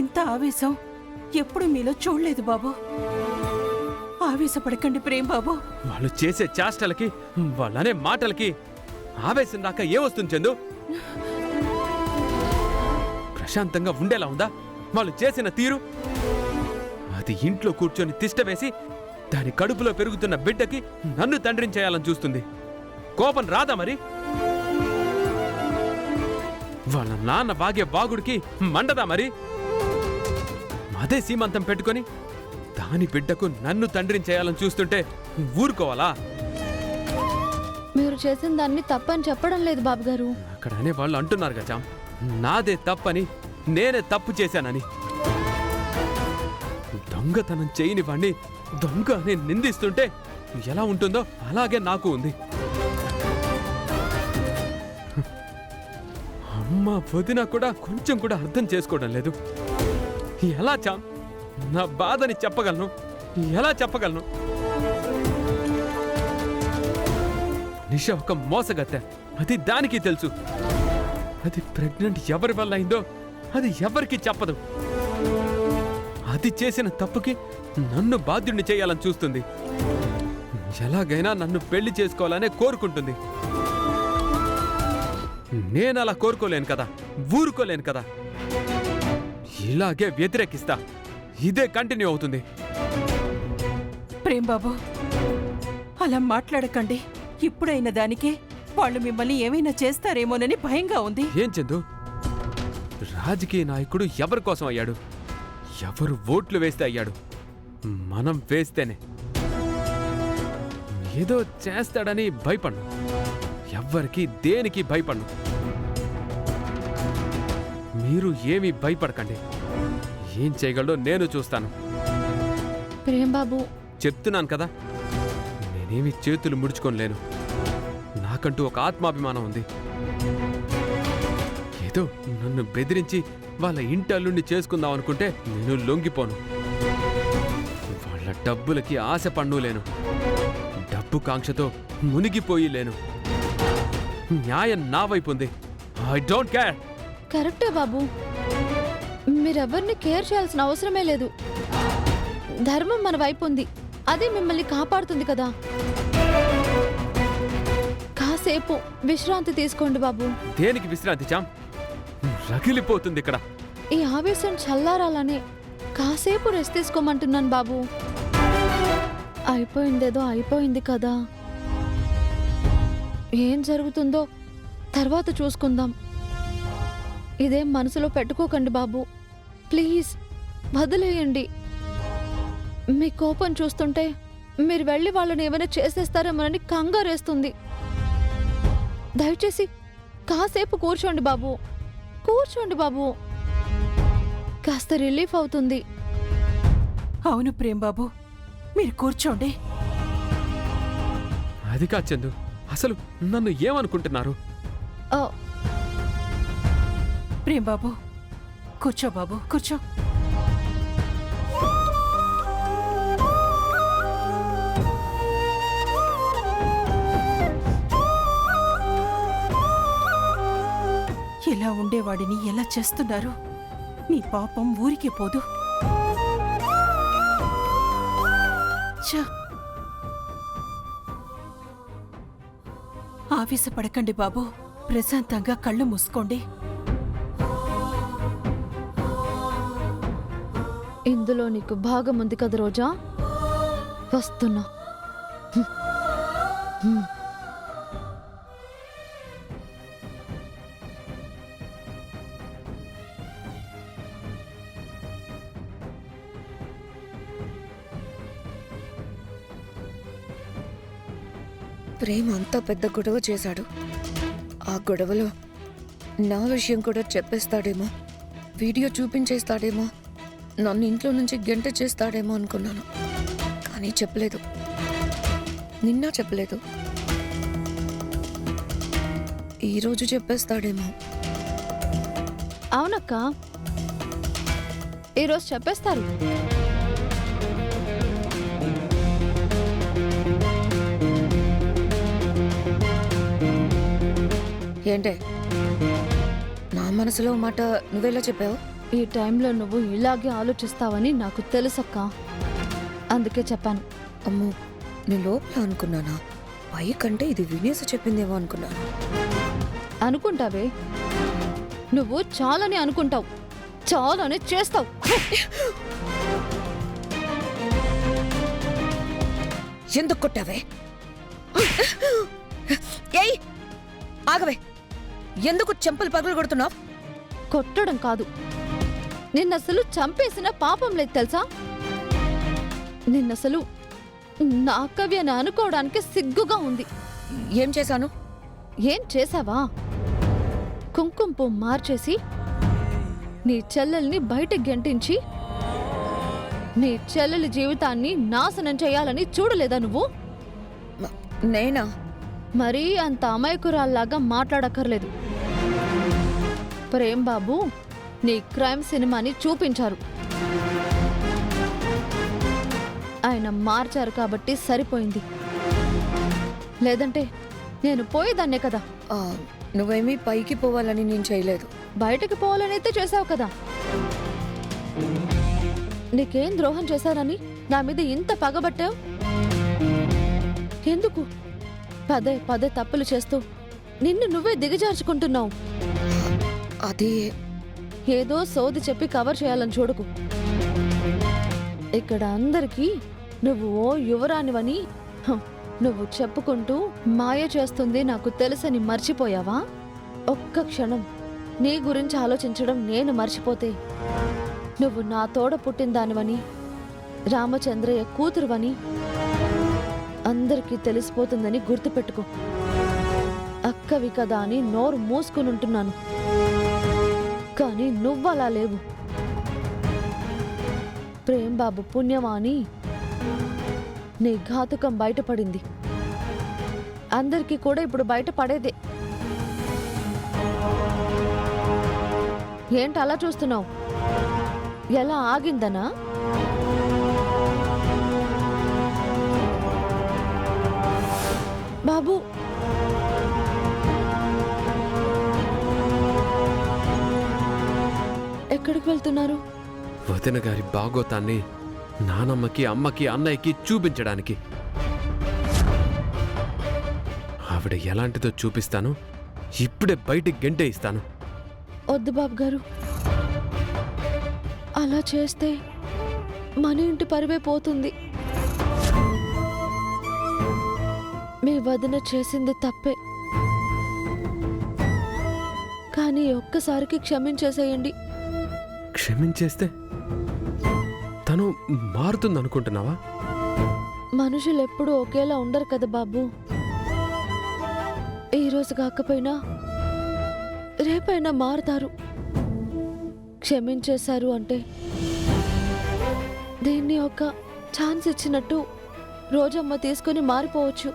ఇంత ఆవేశం ఎప్పుడు మీలో చూడలేదు బాబు. ఆవేశపడకండి ప్రేమ్ బాబు. వాళ్ళు చేసే చేష్టలకి వాళ్ళనే మాటలకి ఆవేశం దాకా ఏమొస్తుంది చందు? ప్రశాంతంగా ఉండేలా ఉందా వాళ్ళు చేసిన తీరు? అది ఇంట్లో కూర్చొని తిష్ట వేసి దాని కడుపులో పెరుగుతున్న బిడ్డకి నన్ను తండ్రిని చేయాలని చూస్తుంది. కోపం రాదా మరి? వాళ్ళ నాన్న వాగే వాగుడికి మండదా మరి? అదే సీమంతం పెట్టుకొని దాని బిడ్డకు నన్ను తండ్రిని చేయాలని చూస్తుంటే ఊరుకోవాలా? మీరు చేసిన దాన్ని తప్పని చెప్పడం లేదు బాబుగారు. అక్కడ అనే వాళ్ళు అంటున్నారు గజా, నాదే తప్పని, నేనే తప్పు చేశానని. దొంగతనం చేయని వాణ్ణి దొంగ అని నిందిస్తుంటే ఎలా ఉంటుందో అలాగే నాకు ఉంది. అమ్మ వదిన కూడా కొంచెం కూడా అర్థం చేసుకోవడం లేదు. ఎలా చాం నా బాధని చెప్పగలను? ఎలా చెప్పగలను? నిష ఒక మోసగత్తె, అది దానికి తెలుసు. అది ప్రెగ్నెంట్ ఎవరి వల్ల అయిందో అది ఎవరికి చెప్పదు. అది చేసిన తప్పుకి నన్ను బాధ్యుడిని చేయాలని చూస్తుంది. ఎలాగైనా నన్ను పెళ్లి చేసుకోవాలనే కోరుకుంటుంది. నేనలా కోరుకోలేను కదా, ఊరుకోలేను కదా. ఇలాగే వ్యతిరేకిస్తా. ఇదే కంటిన్యూ అవుతుంది. ప్రేమ్ బాబు, అలా మాట్లాడకండి. ఇప్పుడైన దానికే వాళ్ళు మిమ్మల్ని ఏమైనా చేస్తారేమోనని భయంగా ఉంది. ఏం చందు, రాజకీయ నాయకుడు ఎవరి కోసం అయ్యాడు? ఎవరు ఓట్లు వేస్తే అయ్యాడు? మనం వేస్తేనే. ఏదో చేస్తాడని భయపడ్ను. ఎవ్వరికి దేనికి భయపడ్ను. మీరు ఏమీ భయపడకండి. ఏం చేయగలడో నేను చూస్తాను. ప్రేమ్ బాబు, చెప్తున్నాను కదా, నేనేమి చేతులు ముడుచుకోలేను. నాకంటూ ఒక ఆత్మాభిమానం ఉంది. ఏదో నన్ను బెదిరించి వాళ్ళ ఇంటి అల్లుణ్ణి చేసుకుందాం అనుకుంటే నేను లొంగిపోను. వాళ్ళ డబ్బులకి ఆశ పన్ను లేను. డబ్బు కాంక్షతో మునిగిపోయి లేను. న్యాయం నా వైపు ఉంది. I don't care. కరెక్టే బాబు. మీరెవరిని కేర్ చేయాల్సిన అవసరమే లేదు. ధర్మం మన వైపు ఉంది. అది మిమ్మల్ని కాపాడుతుంది కదా. కాసేపు విశ్రాంతి తీసుకోండి బాబు. దేనికి విశ్రాంతి చాం? రగిలిపోతుంది ఇక్కడ. ఈ ఆవేశం చల్లారాలనే కాసేపు రెస్ట్ తీసుకోమంటున్నాను బాబు. అయిపోయిందేదో అయిపోయింది కదా. ఏం జరుగుతుందో తర్వాత చూసుకుందాం. ఇదేం మనసులో పెట్టుకోకండి బాబు. ప్లీజ్ వదిలేయండి. మీ కోపం చూస్తుంటే మీరు వెళ్ళి వాళ్ళని ఏమైనా చేసేస్తారేమోనని కంగారేస్తుంది. దయచేసి కాసేపు కూర్చోండి బాబు. కూర్చోండి బాబు. కాస్త రిలీఫ్ అవుతుంది. అవును ప్రేమ్ బాబు, మీరు కూర్చోండి. అది కాదు చందు, అసలు నన్ను ఏమనుకుంటున్నారు? ఆ, ప్రేమ్ బాబు కూర్చో బాబు, కూర్చో. ఇలా ఉండేవాడిని ఎలా చేస్తున్నారు? నీ పాపం ఊరికే పోదు. ఛ! ఆవేశపడకండి బాబు. ప్రశాంతంగా కళ్ళు మూసుకోండి. ఇందులో నీకు భాగం ఉంది కదా రోజా. వస్తున్నా. ప్రేమ అంతా పెద్ద గొడవ చేశాడు. ఆ గొడవలో నా విషయం కూడా చెప్పేస్తాడేమో, వీడియో చూపించేస్తాడేమో, నన్ను ఇంట్లో నుంచి గెంట చేస్తాడేమో అనుకున్నాను. కానీ చెప్పలేదు. నిన్న చెప్పలేదు. ఈరోజు చెప్పేస్తాడేమో. అవునక్క, ఈరోజు చెప్పేస్తారు. ఏంటే నా మనసులో మాట నువ్వెలా చెప్పావు? ఈ టైంలో నువ్వు ఇలాగే ఆలోచిస్తావని నాకు తెలుసక్క. అందుకే చెప్పాను. అమ్మో, నేను లోపల అనుకున్నానా? పైకంటే ఇది వినేసి చెప్పిందేమో అనుకున్నాను. అనుకుంటావే, నువ్వు చాలని అనుకుంటావు, చాలని చేస్తావు. ఎందుకు కొట్టావే? ఏయ్, ఆగవే. ఎందుకు చెంపలు పగులు కొడుతున్నావు? కొట్టడం కాదు, నిన్నసలు చంపేసిన పాపం లేదు తెలుసా? నిన్నసలు నా అక్కవి అని అనుకోవడానికి సిగ్గుగా ఉంది. ఏం చేశాను? ఏం చేసావా? కుంకుమ పువ్వు మార్చేసి నీ చెల్లెల్ని బయటకు గెంటించి నీ చెల్లెలి జీవితాన్ని నాశనం చేయాలని చూడలేదా నువ్వు? నేనా? మరీ అంత అమాయకురాల్లాగా మాట్లాడక్కర్లేదు. ప్రేమ్ బాబు నీ క్రైమ్ సినిమాని చూపించారు. ఆయన మార్చారు కాబట్టి సరిపోయింది. లేదంటే నేను పోయేదాన్నే కదా. నువ్వేమీ పైకి పోవాలని నేను చేయలేదు. బయటకు పోవాలనైతే చేసావు కదా. నీకేం ద్రోహం చేశానని నా మీద ఇంత పగబట్టావు? ఎందుకు పదే పదే తప్పులు చేస్తూ నిన్ను నువ్వే దిగజార్చుకుంటున్నావు? అది ఏదో సోది చెప్పి కవర్ చేయాలని చూడకు. ఇక్కడ అందరికీ నువ్వు ఓ యువరానివని నువ్వు చెప్పుకుంటూ మాయ చేస్తుంది నాకు తెలుసని మర్చిపోయావా? ఒక్క క్షణం నీ గురించి ఆలోచించడం నేను మర్చిపోతే నువ్వు నా తోడ పుట్టిన దానివని, రామచంద్రయ్య కూతురువని అందరికీ తెలిసిపోతుందని గుర్తుపెట్టుకో. అక్కవి కదా అని నోరు మూసుకునుంటున్నాను, కానీ నువ్వలా లేవు. ప్రేమ్ బాబు పుణ్యమాని నీ ఘాతుకం బయటపడింది. అందరికీ కూడా ఇప్పుడు బయటపడేదే. ఏంటి అలా చూస్తున్నావు? ఎలా ఆగిందనా? బాబు, ఎక్కడికి వెళ్తున్నారు? వదిన గారి బాగోతాన్ని నానమ్మకి, అమ్మకి, అన్నయ్యకి చూపించడానికి. ఆవిడ ఎలాంటిదో చూపిస్తాను. ఇప్పుడే బయటికి గెంటే ఇస్తాను. వద్దు బాబు గారు, అలా చేస్తే మన ఇంటి పరివే పోతుంది. మీ వదిన చేసింది తప్పే, కానీ ఒక్కసారికి క్షమించేసేయండి. క్షమించేస్తే తను మారుతుందనుకుంటున్నావా? మనుషులు ఎప్పుడూ ఒకేలా ఉండరు కదా బాబు. ఈరోజు కాకపోయినా రేపైనా మారుతారు. క్షమించేశారు అంటే దీన్ని ఒక ఛాన్స్ ఇచ్చినట్టు రోజమ్మ తీసుకొని మారిపోవచ్చు.